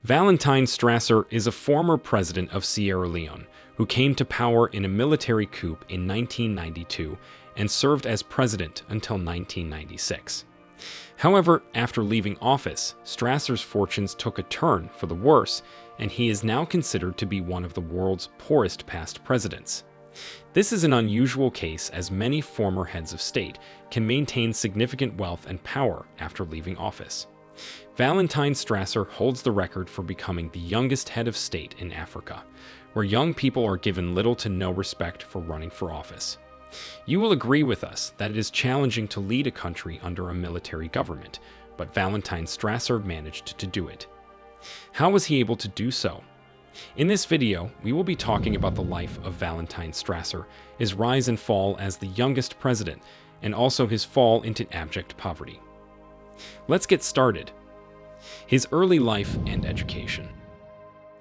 Valentine Strasser is a former president of Sierra Leone who came to power in a military coup in 1992 and served as president until 1996. However, after leaving office, Strasser's fortunes took a turn for the worse, and he is now considered to be one of the world's poorest past presidents. This is an unusual case, as many former heads of state can maintain significant wealth and power after leaving office. Valentine Strasser holds the record for becoming the youngest head of state in Africa, where young people are given little to no respect for running for office. You will agree with us that it is challenging to lead a country under a military government, but Valentine Strasser managed to do it. How was he able to do so? In this video, we will be talking about the life of Valentine Strasser, his rise and fall as the youngest president, and also his fall into abject poverty. Let's get started. His early life and education.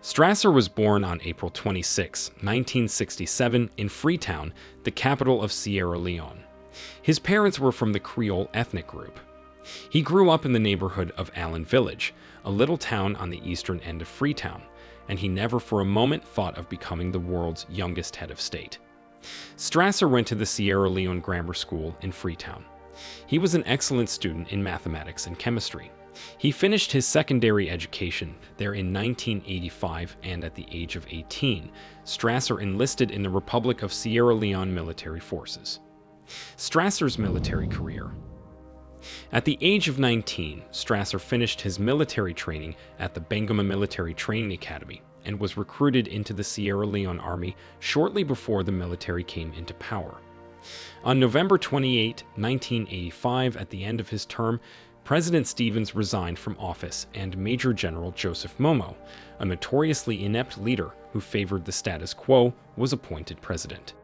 Strasser was born on April 26, 1967, in Freetown, the capital of Sierra Leone. His parents were from the Creole ethnic group. He grew up in the neighborhood of Allen Village, a little town on the eastern end of Freetown, and he never for a moment thought of becoming the world's youngest head of state. Strasser went to the Sierra Leone Grammar School in Freetown. He was an excellent student in mathematics and chemistry. He finished his secondary education there in 1985, and at the age of 18, Strasser enlisted in the Republic of Sierra Leone military forces. Strasser's military career. At the age of 19, Strasser finished his military training at the Benguma Military Training Academy and was recruited into the Sierra Leone Army shortly before the military came into power. On November 28, 1985, at the end of his term, President Stevens resigned from office, and Major General Joseph Momo, a notoriously inept leader who favored the status quo, was appointed president.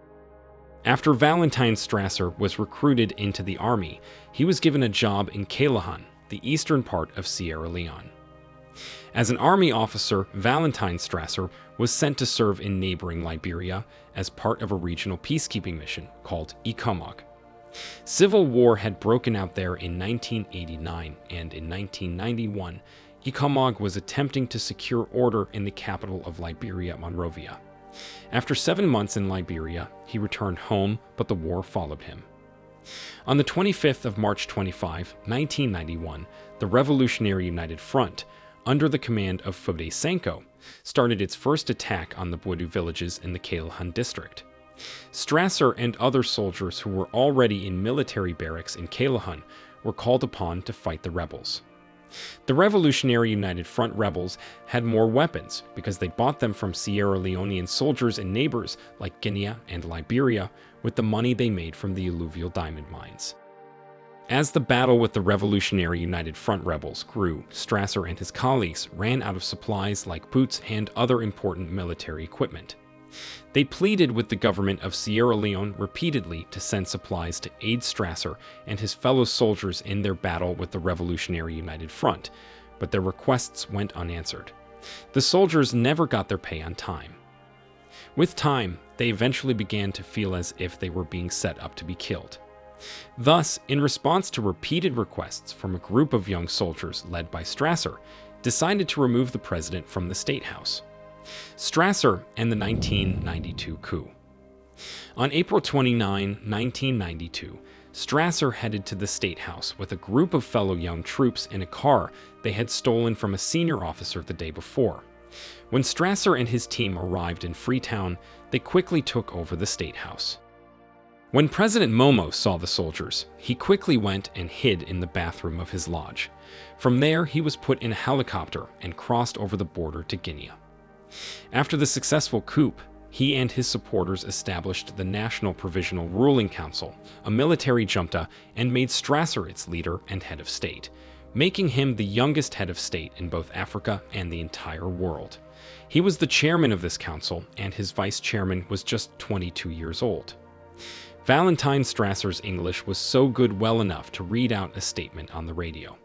After Valentine Strasser was recruited into the army, he was given a job in Calahan, the eastern part of Sierra Leone. As an army officer, Valentine Strasser was sent to serve in neighboring Liberia as part of a regional peacekeeping mission called Exile. Civil war had broken out there in 1989, and in 1991, Exile was attempting to secure order in the capital of Liberia, Monrovia. After 7 months in Liberia, he returned home, but the war followed him. On the 25th of March 1991, the Revolutionary United Front, under the command of Fode Sanko, started its first attack on the Bwedu villages in the Calahan district. Strasser and other soldiers who were already in military barracks in Calahan were called upon to fight the rebels. The Revolutionary United Front rebels had more weapons because they bought them from Sierra Leonean soldiers and neighbors like Guinea and Liberia with the money they made from the alluvial diamond mines. As the battle with the Revolutionary United Front rebels grew, Strasser and his colleagues ran out of supplies like boots and other important military equipment. They pleaded with the government of Sierra Leone repeatedly to send supplies to aid Strasser and his fellow soldiers in their battle with the Revolutionary United Front, but their requests went unanswered. The soldiers never got their pay on time. With time, they eventually began to feel as if they were being set up to be killed. Thus, in response to repeated requests from a group of young soldiers led by Strasser, decided to remove the president from the State House. Strasser and the 1992 coup. On April 29, 1992, Strasser headed to the State House with a group of fellow young troops in a car they had stolen from a senior officer the day before. When Strasser and his team arrived in Freetown, they quickly took over the State House. When President Momo saw the soldiers, he quickly went and hid in the bathroom of his lodge. From there, he was put in a helicopter and crossed over the border to Guinea. After the successful coup, he and his supporters established the National Provisional Ruling Council, a military junta, and made Strasser its leader and head of state, making him the youngest head of state in both Africa and the entire world. He was the chairman of this council, and his vice chairman was just 22 years old. Valentine Strasser's English was so good well enough to read out a statement on the radio.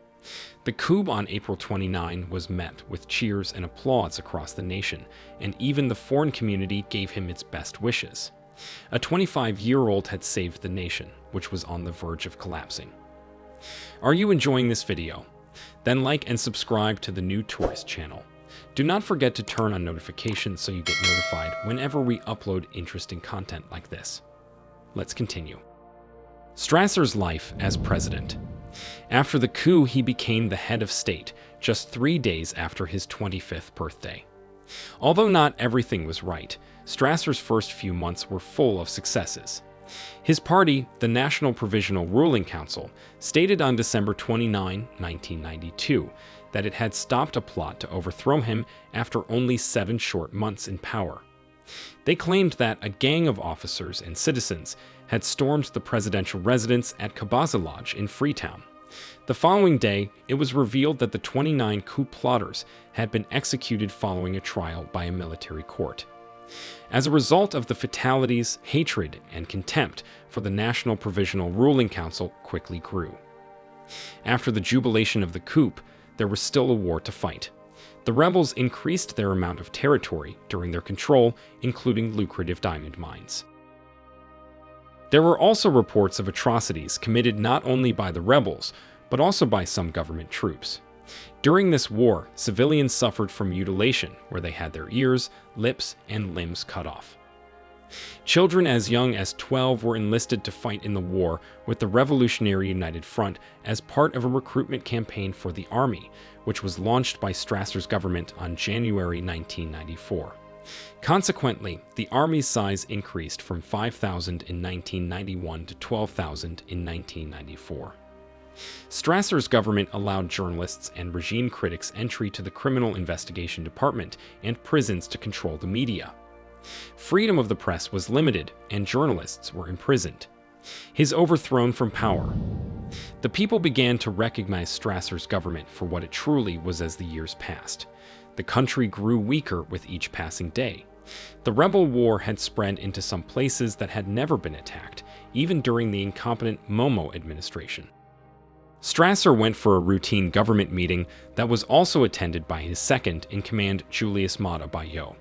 The coup on April 29 was met with cheers and applause across the nation, and even the foreign community gave him its best wishes. A 25-year-old had saved the nation, which was on the verge of collapsing. Are you enjoying this video? Then like and subscribe to the new Tourist channel. Do not forget to turn on notifications so you get notified whenever we upload interesting content like this. Let's continue. Strasser's life as president. After the coup, he became the head of state just 3 days after his 25th birthday. Although not everything was right, Strasser's first few months were full of successes. His party, the National Provisional Ruling Council, stated on December 29, 1992, that it had stopped a plot to overthrow him after only 7 short months in power. They claimed that a gang of officers and citizens had stormed the presidential residence at Kabaza Lodge in Freetown. The following day, it was revealed that the 29 coup plotters had been executed following a trial by a military court. As a result of the fatalities, hatred and contempt for the National Provisional Ruling Council quickly grew. After the jubilation of the coup, there was still a war to fight. The rebels increased their amount of territory during their control, including lucrative diamond mines. There were also reports of atrocities committed not only by the rebels, but also by some government troops. During this war, civilians suffered from mutilation, where they had their ears, lips, and limbs cut off. Children as young as 12 were enlisted to fight in the war with the Revolutionary United Front as part of a recruitment campaign for the army, which was launched by Strasser's government on January 1994. Consequently, the army's size increased from 5,000 in 1991 to 12,000 in 1994. Strasser's government allowed journalists and regime critics entry to the Criminal Investigation Department and prisons to control the media. Freedom of the press was limited, and journalists were imprisoned. His overthrown from power. The people began to recognize Strasser's government for what it truly was as the years passed. The country grew weaker with each passing day. The rebel war had spread into some places that had never been attacked, even during the incompetent Momo administration. Strasser went for a routine government meeting that was also attended by his second-in-command Julius Maada Bio.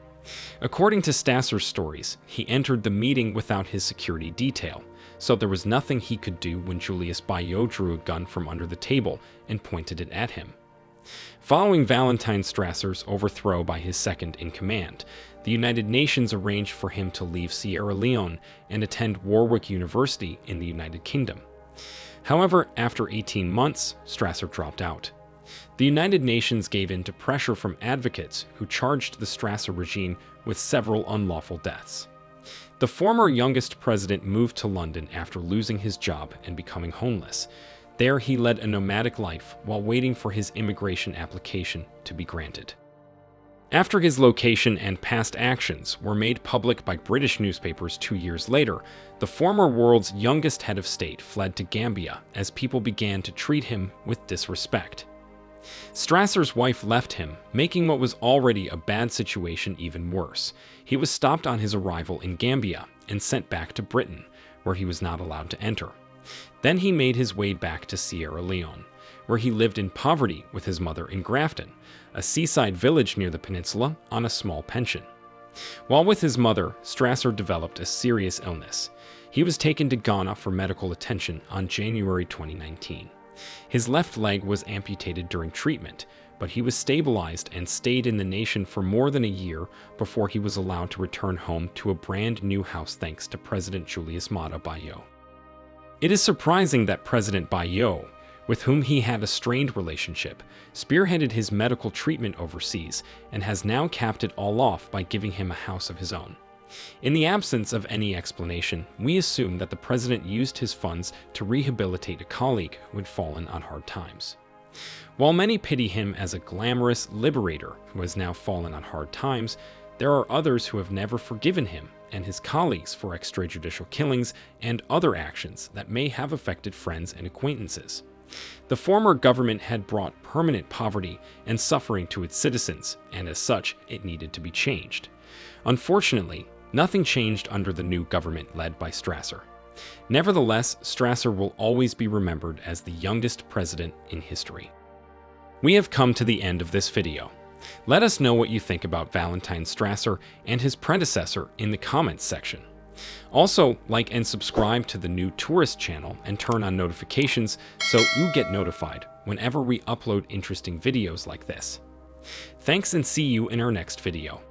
According to Strasser's stories, he entered the meeting without his security detail, so there was nothing he could do when Julius Bio drew a gun from under the table and pointed it at him. Following Valentine Strasser's overthrow by his second-in-command, the United Nations arranged for him to leave Sierra Leone and attend Warwick University in the United Kingdom. However, after 18 months, Strasser dropped out. The United Nations gave in to pressure from advocates who charged the Strasser regime with several unlawful deaths. The former youngest president moved to London after losing his job and becoming homeless. There he led a nomadic life while waiting for his immigration application to be granted. After his location and past actions were made public by British newspapers 2 years later, the former world's youngest head of state fled to Gambia as people began to treat him with disrespect. Strasser's wife left him, making what was already a bad situation even worse. He was stopped on his arrival in Gambia and sent back to Britain, where he was not allowed to enter. Then he made his way back to Sierra Leone, where he lived in poverty with his mother in Grafton, a seaside village near the peninsula, on a small pension. While with his mother, Strasser developed a serious illness. He was taken to Ghana for medical attention on January 2019. His left leg was amputated during treatment, but he was stabilized and stayed in the nation for more than a year before he was allowed to return home to a brand new house thanks to President Julius Maada Bio. It is surprising that President Bio, with whom he had a strained relationship, spearheaded his medical treatment overseas and has now capped it all off by giving him a house of his own. In the absence of any explanation, we assume that the president used his funds to rehabilitate a colleague who had fallen on hard times. While many pity him as a glamorous liberator who has now fallen on hard times, there are others who have never forgiven him and his colleagues for extrajudicial killings and other actions that may have affected friends and acquaintances. The former government had brought permanent poverty and suffering to its citizens, and as such, it needed to be changed. Unfortunately, nothing changed under the new government led by Strasser. Nevertheless, Strasser will always be remembered as the youngest president in history. We have come to the end of this video. Let us know what you think about Valentine Strasser and his predecessor in the comments section. Also, like and subscribe to the new Tourist channel and turn on notifications so you get notified whenever we upload interesting videos like this. Thanks and see you in our next video.